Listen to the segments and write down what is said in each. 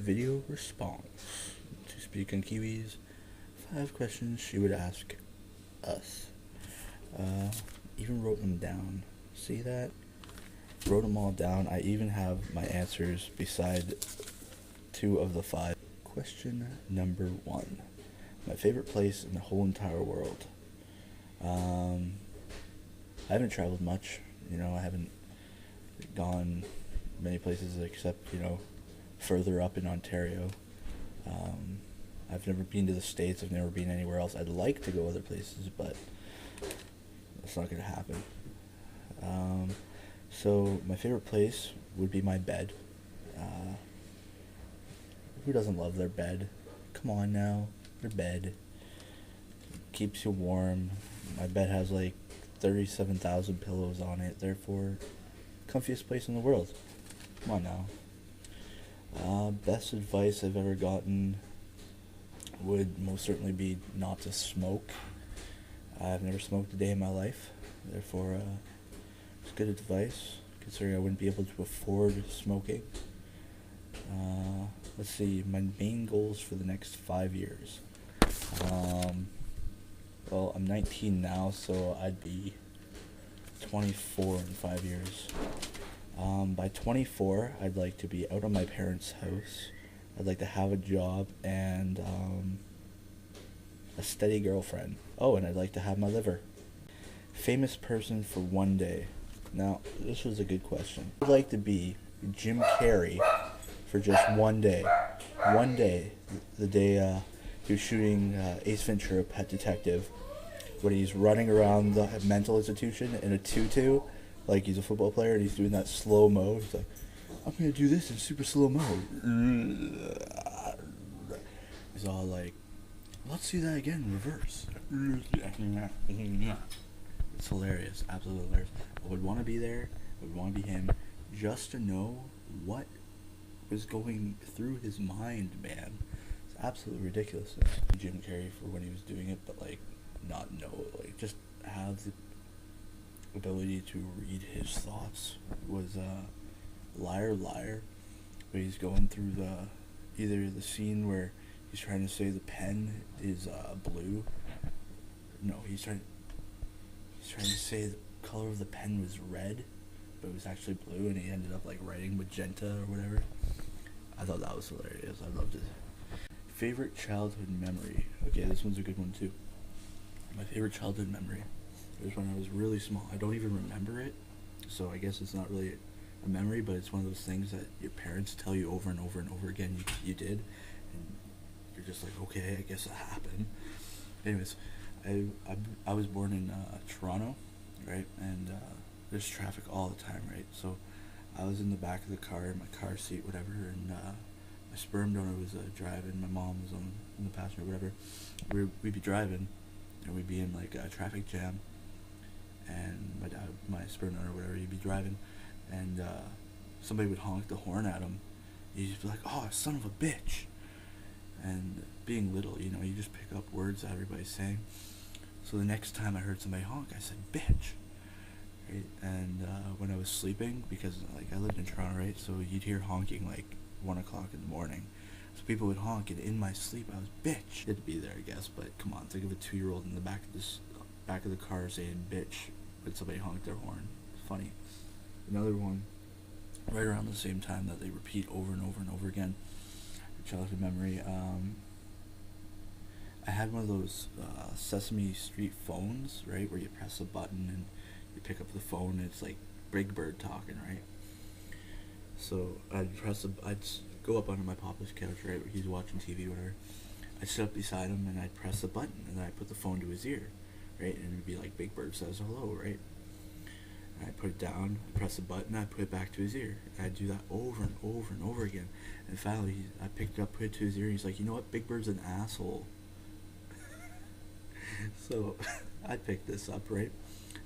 video response to Speak on Kiwi's 5 questions she would ask us. Even wrote them down. See that? Wrote them all down. I even have my answers beside 2 of the 5. Question number 1. My favorite place in the whole entire world. I haven't traveled much. I haven't gone many places except, further up in Ontario. I've never been to the States. I've never been anywhere else. I'd like to go other places, but that's not going to happen. So my favorite place would be my bed. Who doesn't love their bed? Come on now. Your bed keeps you warm. My bed has like 37,000 pillows on it, therefore comfiest place in the world. Come on now. Best advice I've ever gotten would most certainly be not to smoke. I've never smoked a day in my life, therefore it's good advice, considering I wouldn't be able to afford smoking. Let's see, my main goals for the next 5 years. Well, I'm 19 now, so I'd be 24 in 5 years. By 24, I'd like to be out of my parents' house. I'd like to have a job and a steady girlfriend. Oh, and I'd like to have my liver. Famous person for one day. Now, this was a good question. I'd like to be Jim Carrey for just one day. One day, the day he was shooting Ace Ventura, Pet Detective, when he's running around the mental institution in a tutu, like he's a football player, and he's doing that slow-mo. He's like, I'm going to do this in super slow-mo. He's all like, let's see that again in reverse. It's hilarious, absolutely hilarious. I would want to be there, I would want to be him, just to know what was going through his mind, man. It's absolutely ridiculous. Jim Carrey for when he was doing it, but like not know it, like just have the ability to read his thoughts. Was Liar Liar, where he's going through either the scene where he's trying to say the pen is blue. No, he's trying to say the color of the pen was red, but it was actually blue, and he ended up like writing magenta or whatever. I thought that was hilarious. I loved it. Favorite childhood memory. Okay, this one's a good one too. My favorite childhood memory was when I was really small. I don't even remember it, so I guess it's not really a memory, but it's one of those things that your parents tell you over and over and over again you did, and you're just like, okay, I guess it happened. Anyways, I was born in Toronto, right, and there's traffic all the time, right, so I was in the back of the car, in my car seat, whatever, and my sperm donor was driving, my mom was in the passenger, whatever. We'd be driving, and we'd be in like a traffic jam, and my dad, my sperm donor, whatever, he'd be driving, and somebody would honk the horn at him. He'd just be like, "Oh, son of a bitch!" And being little, you just pick up words that everybody's saying. So the next time I heard somebody honk, I said, "Bitch." Right? And when I was sleeping, because like I lived in Toronto, right, so you'd hear honking like 1 o'clock in the morning. So people would honk, and in my sleep I was bitch. It'd be there, I guess, but come on, think of a 2-year-old in the back of the car saying bitch when somebody honked their horn. It's funny. Another one, right around the same time that they repeat over and over and over again. Childhood memory. I had one of those Sesame Street phones, right, where you press a button and you pick up the phone, and it's like Big Bird talking, right? So I'd go up under my papa's couch, right, where he's watching TV, whatever. I'd sit up beside him, and I'd press a button, and then I'd put the phone to his ear, right, and it'd be like Big Bird says hello, right? And I'd put it down, I'd press a button, I'd put it back to his ear. And I'd do that over and over and over again. And finally, I picked it up, put it to his ear, and he's like, "You know what, Big Bird's an asshole." So I picked this up, right?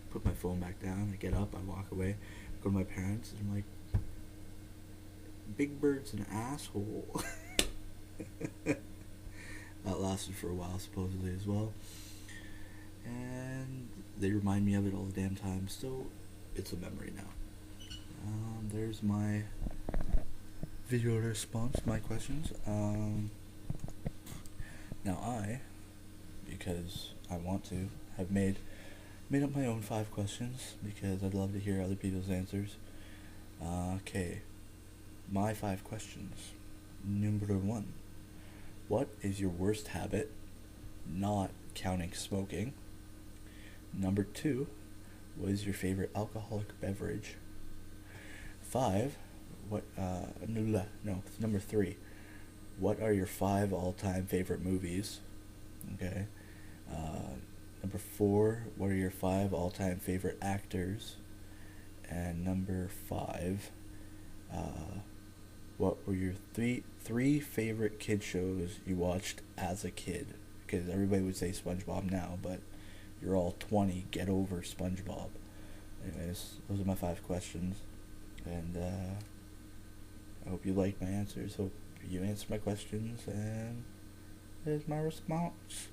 Put my phone back down, I get up, I walk away, go to my parents, and I'm like, "Big Bird's an asshole." That lasted for a while, supposedly, as well. And they remind me of it all the damn time. Still, it's a memory now. There's my video response to my questions. Now because I want to, have made up my own 5 questions because I'd love to hear other people's answers. Okay, my 5 questions. Number 1. What is your worst habit, not counting smoking? Number 2. What is your favorite alcoholic beverage? 5. Number 3. What are your 5 all-time favorite movies? Okay. Number 4. What are your 5 all-time favorite actors? And number 5. What were your three favorite kid shows you watched as a kid? Because everybody would say SpongeBob now, but you're all 20. Get over SpongeBob. Anyways, those are my 5 questions, and I hope you like my answers. Hope you answer my questions, and there's my response.